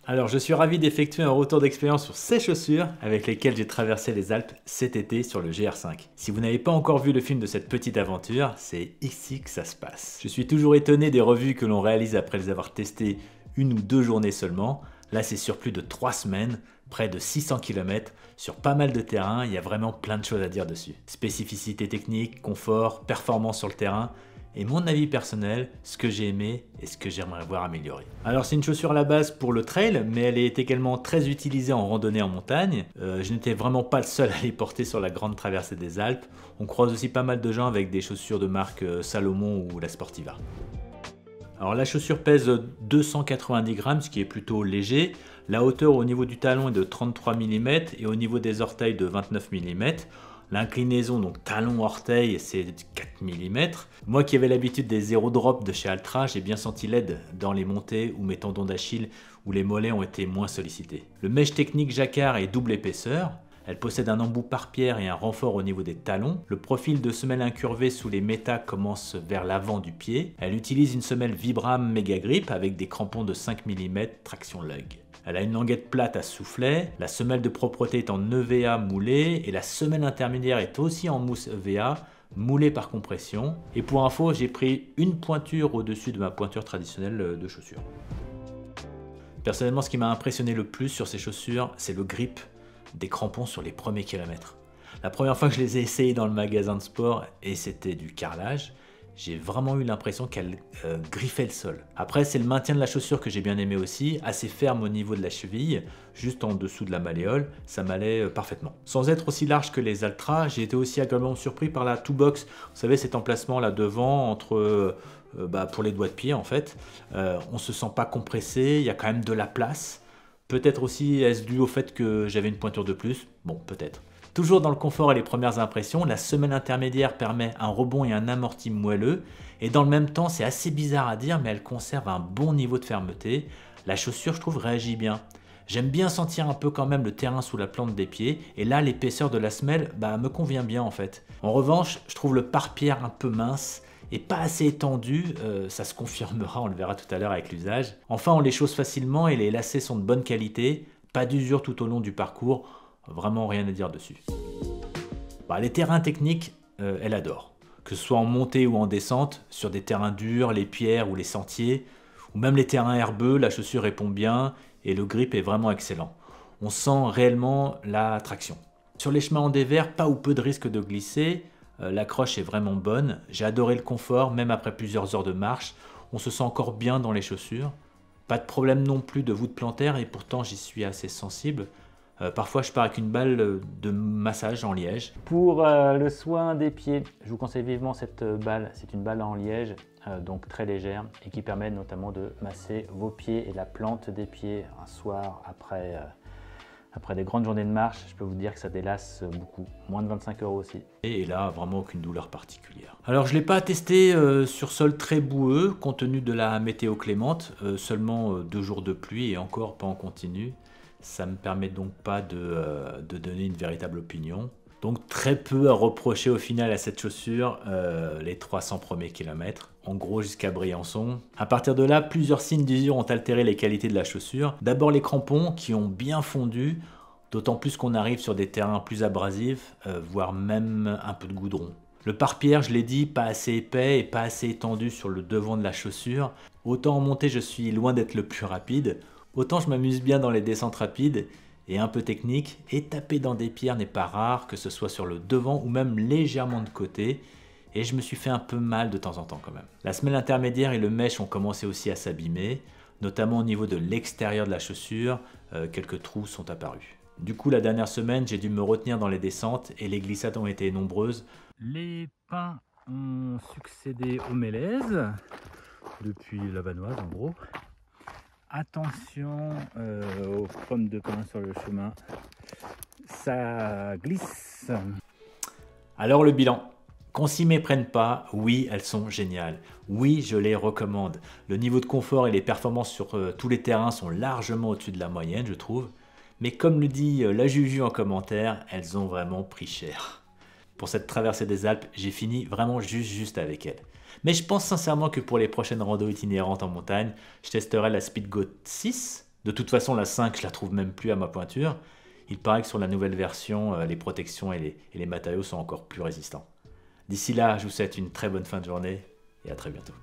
Alors je suis ravi d'effectuer un retour d'expérience sur ces chaussures avec lesquelles j'ai traversé les Alpes cet été sur le GR5. Si vous n'avez pas encore vu le film de cette petite aventure, c'est ici que ça se passe. Je suis toujours étonné des revues que l'on réalise après les avoir testées 1 ou 2 journées seulement. Là c'est sur plus de 3 semaines, près de 600 km, sur pas mal de terrain, il y a vraiment plein de choses à dire dessus. Spécificité technique, confort, performance sur le terrain, et mon avis personnel, ce que j'ai aimé et ce que j'aimerais voir améliorer. Alors c'est une chaussure à la base pour le trail, mais elle est également très utilisée en randonnée en montagne. Je n'étais vraiment pas le seul à les porter sur la grande traversée des Alpes. On croise aussi pas mal de gens avec des chaussures de marque Salomon ou la Sportiva. Alors la chaussure pèse 290 grammes, ce qui est plutôt léger. La hauteur au niveau du talon est de 33 mm et au niveau des orteils de 29 mm. L'inclinaison, donc talon-orteil, c'est 4 mm. Moi qui avais l'habitude des zéro drop de chez Altra, j'ai bien senti l'aide dans les montées où mes tendons d'Achille ou les mollets ont été moins sollicités. Le mesh technique Jacquard est double épaisseur. Elle possède un embout par pierre et un renfort au niveau des talons. Le profil de semelle incurvée sous les métas commence vers l'avant du pied. Elle utilise une semelle Vibram Mega Grip avec des crampons de 5 mm traction lug. Elle a une languette plate à soufflet, la semelle de propreté est en EVA moulée et la semelle intermédiaire est aussi en mousse EVA moulée par compression. Et pour info, j'ai pris une pointure au-dessus de ma pointure traditionnelle de chaussures. Personnellement, ce qui m'a impressionné le plus sur ces chaussures, c'est le grip des crampons sur les premiers kilomètres. La première fois que je les ai essayés dans le magasin de sport, et c'était du carrelage, j'ai vraiment eu l'impression qu'elle griffait le sol. Après, c'est le maintien de la chaussure que j'ai bien aimé aussi, assez ferme au niveau de la cheville, juste en dessous de la malléole, ça m'allait parfaitement. Sans être aussi large que les Altra, j'ai été aussi agréablement surpris par la Two Box. Vous savez, cet emplacement là devant, entre pour les doigts de pied en fait. On se sent pas compressé, il y a quand même de la place. Peut-être aussi est-ce dû au fait que j'avais une pointure de plus? Bon, peut-être. Toujours dans le confort et les premières impressions, la semelle intermédiaire permet un rebond et un amorti moelleux. Et dans le même temps, c'est assez bizarre à dire, mais elle conserve un bon niveau de fermeté. La chaussure, je trouve, réagit bien. J'aime bien sentir un peu quand même le terrain sous la plante des pieds. Et là, l'épaisseur de la semelle me convient bien en fait. En revanche, je trouve le pare-pierre un peu mince et pas assez étendu, ça se confirmera, on le verra tout à l'heure avec l'usage. Enfin, on les chausse facilement et les lacets sont de bonne qualité, pas d'usure tout au long du parcours, vraiment rien à dire dessus. Les terrains techniques, elle adore. Que ce soit en montée ou en descente, sur des terrains durs, les pierres ou les sentiers, ou même les terrains herbeux, la chaussure répond bien et le grip est vraiment excellent. On sent réellement la traction. Sur les chemins en dévers, pas ou peu de risque de glisser. L'accroche est vraiment bonne, j'ai adoré le confort, même après plusieurs heures de marche, on se sent encore bien dans les chaussures. Pas de problème non plus de voûte plantaire et pourtant j'y suis assez sensible. Parfois je pars avec une balle de massage en liège. Pour le soin des pieds, je vous conseille vivement cette balle, c'est une balle en liège, donc très légère et qui permet notamment de masser vos pieds et la plante des pieds un soir après des grandes journées de marche. Je peux vous dire que ça délasse beaucoup, moins de 25 € aussi. Et là, vraiment aucune douleur particulière. Alors je ne l'ai pas testé sur sol très boueux, compte tenu de la météo clémente, seulement 2 jours de pluie et encore pas en continu. Ça ne me permet donc pas de donner une véritable opinion. Donc très peu à reprocher au final à cette chaussure, les 300 premiers kilomètres, en gros jusqu'à Briançon. À partir de là, plusieurs signes d'usure ont altéré les qualités de la chaussure. D'abord les crampons qui ont bien fondu, d'autant plus qu'on arrive sur des terrains plus abrasifs, voire même un peu de goudron. Le pare-pierre, je l'ai dit, pas assez épais et pas assez étendu sur le devant de la chaussure. Autant en montée, je suis loin d'être le plus rapide, autant je m'amuse bien dans les descentes rapides et un peu technique, et taper dans des pierres n'est pas rare, que ce soit sur le devant ou même légèrement de côté, et je me suis fait un peu mal de temps en temps quand même. La semelle intermédiaire et le mesh ont commencé aussi à s'abîmer, notamment au niveau de l'extérieur de la chaussure, quelques trous sont apparus. Du coup, la dernière semaine, j'ai dû me retenir dans les descentes et les glissades ont été nombreuses. Les pins ont succédé aux mélèzes, depuis la vanoise en gros. Attention aux pommes de pin sur le chemin, ça glisse. Alors le bilan, qu'on s'y méprenne pas, oui elles sont géniales, oui je les recommande. Le niveau de confort et les performances sur tous les terrains sont largement au-dessus de la moyenne je trouve. Mais comme le dit la Juju en commentaire, elles ont vraiment pris cher. Pour cette traversée des Alpes, j'ai fini vraiment juste avec elle. Mais je pense sincèrement que pour les prochaines randos itinérantes en montagne, je testerai la Speedgoat 6 De toute façon, la 5, je la trouve même plus à ma pointure. Il paraît que sur la nouvelle version, les protections et les matériaux sont encore plus résistants. D'ici là, je vous souhaite une très bonne fin de journée et à très bientôt.